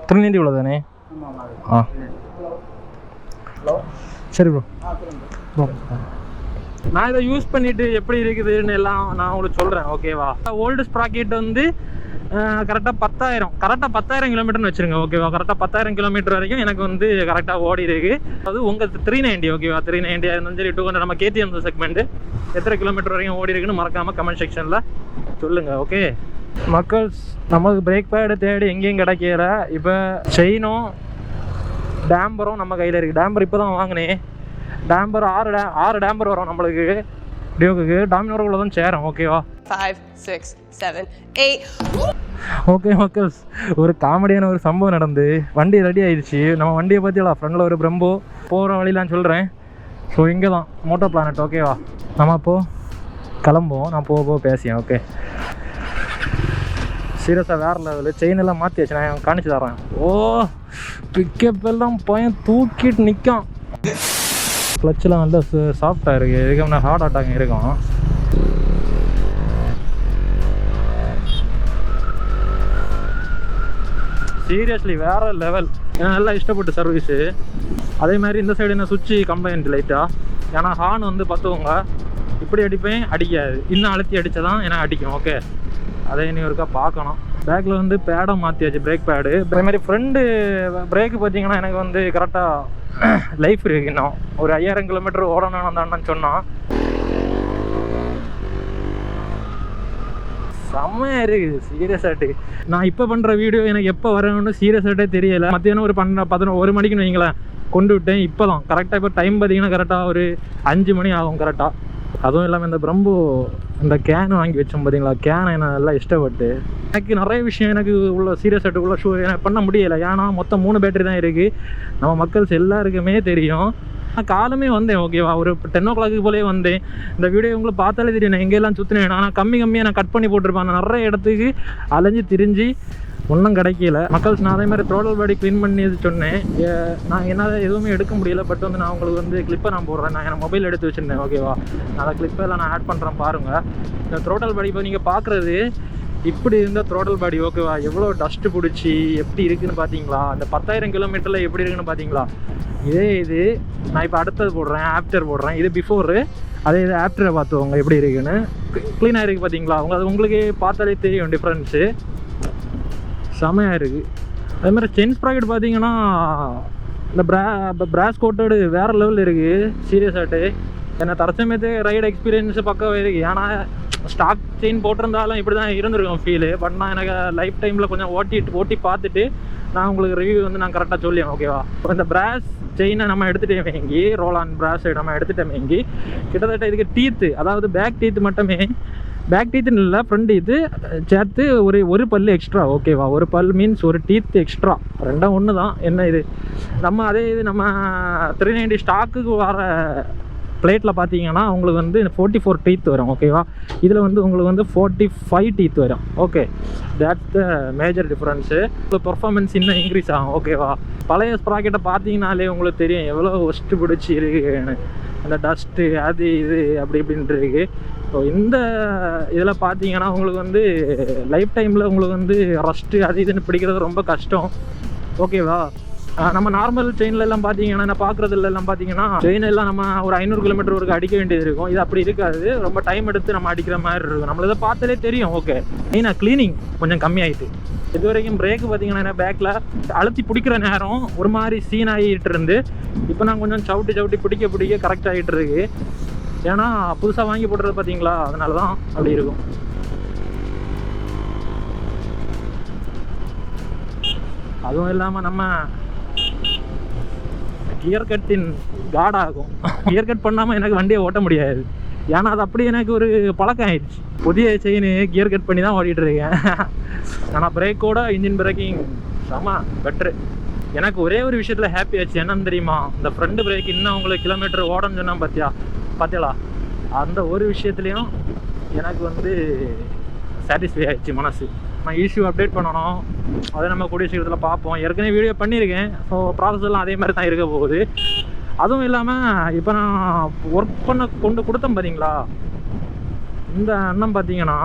390 உள்ளதானே? ஆ சரி ப்ரோ. நான் இதை யூஸ் பண்ணிட்டு எப்படி இருக்குதுன்னு எல்லாம் நான் உங்களுக்கு சொல்கிறேன், ஓகேவா? ஓல்டு ஸ்ப்ராக்கெட் வந்து கரெக்டாக 10,000 கிலோமீட்டர்னு வச்சுருங்க, ஓகேவா? கரெக்டாக 10,000 கிலோமீட்டர் வரைக்கும் எனக்கு வந்து கரெக்டாக ஓடி இருக்கு. அது உங்கள் 390, ஓகேவா? 390 இருந்தாலும் சரி 200 நம்ம KTM செக்மெண்ட்டு எத்தனை கிலோமீட்டர் வரைக்கும் ஓடி இருக்குன்னு மறக்காமல் கமெண்ட் செக்ஷனில் சொல்லுங்கள், ஓகே? மக்கள்ஸ், நமக்கு பிரேக் பேடு தேடி எங்கேயும் கிடைக்கல. இப்போ செயினும் டேம்பரும் நம்ம கையில் இருக்குது. டேம்பர் இப்போ தான் வாங்கினேன். டேம்பர் 6 டேம்பர் வரும் நம்மளுக்கு டியூக்கு. டாமினோருக்குள்ள தான் சேரும், ஓகேவா? 5, 6, 7, 8. ஓகே மக்கள்ஸ், ஒரு காமெடியான ஒரு சம்பவம் நடந்து வண்டி ரெடி ஆயிடுச்சு. நம்ம வண்டியை பற்றியலாம் ஃப்ரெண்டில் ஒரு பிரம்போ போகிற வழியிலான்னு சொல்கிறேன். ஸோ இங்கே தான் மோட்டோ பிளானட், ஓகேவா? நம்ம அப்போது கிளம்புவோம். நான் போக பேசியேன், ஓகே? சீரியஸாக வேறு லெவலு. செயின் எல்லாம் மாற்றி வச்சு நான் காணிச்சு தரேன். ஓ, பிக்கப் எல்லாம் பையன் தூக்கிட்டு நிற்கான். கிளச்செலாம் நல்லா சாஃப்டாக இருக்குது. இதுக்கு முன்னாடி ஹார்ட் அட்டாக் இருக்கும். சீரியஸ்லி வேறு லெவல். ஏன்னா நல்லா இஷ்டப்பட்டு சர்வீஸு. அதே மாதிரி இந்த சைடு என்ன சுவிட்சு கம்ப்ளைண்ட் லைட்டாக. ஏன்னா ஹார்ன் வந்து பார்த்துவோங்க, இப்படி அடிப்பேன் அடிக்காது, இன்னும் அழுத்தி அடித்தா தான் ஏன்னா அடிக்கும், ஓகே? அதை இனி ஒருக்கா பார்க்கணும். பேக்கில் வந்து பேடை மாற்றியாச்சு, பிரேக் பேடு. அதே மாதிரி ஃப்ரெண்டு பிரேக்கு பார்த்தீங்கன்னா எனக்கு வந்து கரெக்டாக லைஃப் இருக்குது. இன்னும் ஒரு 5000 கிலோமீட்டர் ஓடணும் தான்னு சொன்னான். செம்மையாக இருக்குது சீரியஸாட்டு. நான் இப்போ பண்ணுற வீடியோ எனக்கு எப்போ வரணும்னு சீரியஸாட்டே தெரியலை. மத்தியானம் ஒரு 11 மணிக்குன்னு வைங்களேன் கொண்டு விட்டேன். இப்போ தான் கரெக்டாக இப்போ டைம் பார்த்தீங்கன்னா கரெக்டாக ஒரு 5 மணி ஆகும் கரெக்டாக. அதுவும் இல்லாமல் இந்த பிரம்பு இந்த கேன் வாங்கி வச்சோம் பார்த்தீங்களா, கேனை நான் நல்லா இஷ்டப்பட்டு. எனக்கு நிறைய விஷயம் எனக்கு உள்ள சீரியஸாட்டுக்குள்ள ஷூ எனக்கு பண்ண முடியலை. ஏன்னா மொத்தம் 3 பேட்டரி தான் இருக்குது. நம்ம மக்கள்ஸ் எல்லாருக்குமே தெரியும். நான் காலமே வந்தேன், ஓகேவா? ஒரு 10 o'clock போலே வந்தேன். இந்த வீடியோ உங்களுக்கு பார்த்தாலே தெரியும் நான் எங்கெல்லாம் சுற்றினேன். ஆனால் கம்மியாக நான் கட் பண்ணி போட்டிருப்பேன். நான் நிறைய இடத்துக்கு அலைஞ்சு திரிஞ்சு ஒன்றும் கிடைக்கல. மக்கள்ஸ், நான் அதே மாதிரி த்ரோட்டல் பாடி க்ளீன் பண்ணி சொன்னேன். நான் என்னால் எதுவுமே எடுக்க முடியல. பட் வந்து நான் உங்களுக்கு வந்து கிளிப்பை நான் போடுறேன். நான் என் மொபைல் எடுத்து வச்சுருந்தேன், ஓகேவா? அந்த கிளிப்பெல்லாம் நான் ஆட் பண்ணுறேன் பாருங்கள். இந்த த்ரோட்டல் பாடி இப்போ நீங்கள் பார்க்குறது இப்படி இருந்த த்ரோட்டல் பாடி, ஓகேவா? எவ்வளோ டஸ்ட்டு பிடிச்சி எப்படி இருக்குதுன்னு பார்த்தீங்களா? அந்த 10,000 கிலோமீட்டரில் எப்படி இருக்குன்னு பார்த்தீங்களா? இது நான் இப்போ அடுத்தது போடுறேன், ஆஃப்டர் போடுறேன். இது பிஃபோரு, அதே இது ஆஃப்டரை பார்த்துவோங்க எப்படி இருக்குன்னு. க்ளீனாக இருக்குது பார்த்தீங்களா? அது உங்களுக்கே பார்த்தாலே தெரியும் டிஃப்ரென்ஸு. செமையாக இருக்குது. அதே மாதிரி செயின் ஸ்ப்ராக்கெட் பார்த்தீங்கன்னா இந்த பிராஸ் கோட்டடு வேறு லெவலில் இருக்குது சீரியஸாட்டு. ஏன்னா தற்சமயத்து ரைடு எக்ஸ்பீரியன்ஸு பக்கவே இருக்குது. ஏன்னா ஸ்டாக் செயின் போட்டிருந்தாலும் இப்படி தான் இருந்திருக்கும் ஃபீலு. பட் நான் எனக்கு லைஃப் டைமில் கொஞ்சம் ஓட்டி பார்த்துட்டு நான் உங்களுக்கு ரிவ்யூ வந்து நான் கரெக்டாக சொல்லுவேன், ஓகேவா? இந்த பிராஸ் செயினை நம்ம எடுத்துகிட்டே வாங்கி, ரோல் ஆன் பிராஸ் நம்ம எடுத்துகிட்டே வாங்கி கிட்டத்தட்ட இதுக்கு டீத்து, அதாவது பேக் டீத்து மட்டுமே, பேக் டீத்துன்னு இல்லை ஃப்ரண்ட் டீத்து சேர்த்து ஒரு பல் எக்ஸ்ட்ரா, ஓகேவா? ஒரு பல் மீன்ஸ் ஒரு டீத்து எக்ஸ்ட்ரா, ரெண்டும் ஒன்று தான். என்ன இது நம்ம அதே இது நம்ம 390 ஸ்டாக்குக்கு வர பிளேட்டில் பார்த்தீங்கன்னா உங்களுக்கு வந்து 44 டீத் வரும், ஓகேவா? இதில் வந்து உங்களுக்கு வந்து 45 டீத் வரும், okay? That's the major difference. இப்போ பர்ஃபார்மன்ஸ் இன்னும் இன்க்ரீஸ் ஆகும், ஓகேவா? பழைய ஸ்ப்ராக்கெட்டை பார்த்தீங்கனாலே உங்களுக்கு தெரியும் எவ்வளோ ஒஸ்ட்டு பிடிச்சி இருக்குன்னு. அந்த டஸ்ட்டு அது இது அப்படி இப்படின்ட்டு இருக்குது. ஸோ இந்த இதில் பார்த்தீங்கன்னா உங்களுக்கு வந்து லைஃப் டைமில் உங்களுக்கு வந்து ரஸ்ட்டு அது இதுன்னு பிடிக்கிறது ரொம்ப கஷ்டம், ஓகேவா? நம்ம நார்மல் செயின்ல எல்லாம் பார்த்தீங்கன்னா நான் பார்க்குறதுல எல்லாம் பார்த்தீங்கன்னா செயின் எல்லாம் நம்ம ஒரு 500 கிலோமீட்டர் வரைக்கும் அடிக்க வேண்டியது இருக்கும். இது அப்படி இருக்காது, ரொம்ப டைம் எடுத்து நம்ம அடிக்கிற மாதிரி இருக்கும். நம்மள இதை பார்த்தாலே தெரியும், ஓகே? மெயினாக க்ளீனிங் கொஞ்சம் கம்மியாயிட்டு. இது வரைக்கும் பிரேக்கு பார்த்தீங்கன்னா பேக்கில் அழுத்தி பிடிக்கிற நேரம் ஒரு மாதிரி சீன் ஆகிட்டு இருந்து இப்போ நான் கொஞ்சம் சவுட்டி பிடிக்க கரெக்ட் ஆகிட்டு இருக்கு. ஏன்னா புதுசாக வாங்கி போடுறது பார்த்தீங்களா, அதனால தான் அப்படி இருக்கும். அதுவும் இல்லாமல் நம்ம கியர் கட்டின் காடாகும். கியர் கட் பண்ணாமல் எனக்கு வண்டியை ஓட்ட முடியாது. ஏன்னா அது அப்படி எனக்கு ஒரு பழக்கம் ஆயிடுச்சு. புதிய செயின் கியர் கட் பண்ணி தான் ஓடிட்டு இருக்கேன். ஆனால் பிரேக்கோட இன்ஜின் பிரேக்கிங் செம பெட்ரு. எனக்கு ஒரே ஒரு விஷயத்தில் ஹாப்பி ஆச்சு, என்னன்னு தெரியுமா? இந்த ஃப்ரண்ட் பிரேக் இன்னும் உங்களுக்கு கிலோமீட்டர் ஓடன்னு சொன்னால் பார்த்தியாளா? அந்த ஒரு விஷயத்துலையும் எனக்கு வந்து சாட்டிஸ்ஃபை ஆகிடுச்சு மனசு. நான் இஷ்யூ அப்டேட் பண்ணணும், அதை நம்ம கூடிய சீக்கிரத்தில் பார்ப்போம். ஏற்கனவே வீடியோ பண்ணியிருக்கேன். ஸோ ப்ராசஸ் எல்லாம் அதே மாதிரி தான் இருக்க போகுது. அதுவும் இல்லாமல் இப்போ நான் ஒர்க் பண்ண கொண்டு கொடுத்தேன் பார்த்தீங்களா, இந்த அண்ணன் பார்த்தீங்கன்னா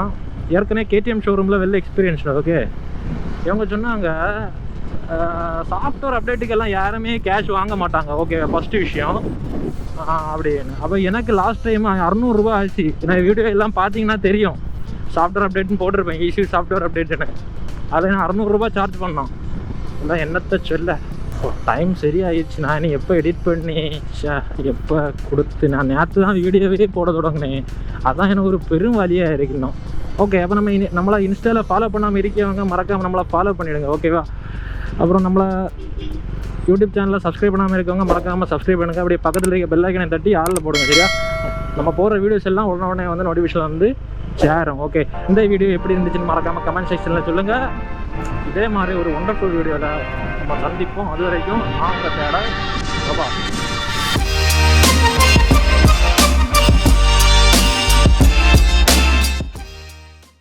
ஏற்கனவே KTM ஷோரூமில் வெளில எக்ஸ்பீரியன்ஸ்டு, ஓகே? இவங்க சொன்னாங்க சாஃப்ட்வேர் அப்டேட்டுக்கெல்லாம் யாருமே கேஷ் வாங்க மாட்டாங்க. ஓகே, ஃபஸ்ட்டு விஷயம் அப்படின்னு. அப்போ எனக்கு லாஸ்ட் டைம் 600 ரூபா ஆச்சு. நான் வீடியோ எல்லாம் பார்த்தீங்கன்னா தெரியும், சாஃப்ட்வேர் அப்டேட்னு போட்டிருப்பேன், ஈஸி சாஃப்ட்வேர் அப்டேட்டுன்னு. அதை நான் 600 ரூபா சார்ஜ் பண்ணோம். இல்லை என்னத்தை சொல்ல, டைம் சரியாயிடுச்சு. நான் இனி எப்போ எடிட் பண்ணி எப்போ கொடுத்து நான் நேற்று தான் வீடியோவே போட தொடங்கினேன். அதான் எனக்கு ஒரு பெரும் வழியாக இருக்கு இன்னும். ஓகே, அப்போ நம்மளை இன்ஸ்டாவில் ஃபாலோ பண்ணாமல் இருக்கவங்க மறக்காமல் நம்மளை ஃபாலோ பண்ணிவிடுங்க, ஓகேவா? அப்புறம் நம்மளை யூடியூப் சேனலில் சப்ஸ்கிரைப் பண்ணாமல் இருக்கவங்க மறக்காமல் சப்ஸ்கிரைப் பண்ணுங்கள். அப்படியே பக்கத்தில் இருக்க பெல் ஐக்கனை தட்டி ஆளில் போடுங்க, சரியா? நம்ம போகிற வீடியோஸ் எல்லாம் உடனே வந்து நோட்டிஃபிகேஷன் வந்து சேரும். ஓகே, இந்த வீடியோ எப்படி இருந்துச்சுன்னு மறக்காமல் கமெண்ட் செக்ஷனில் சொல்லுங்கள். இதே மாதிரி ஒரு ஒண்டர்ஃபுல் வீடியோவில் நம்ம சந்திப்போம். அது வரைக்கும் நான் தேட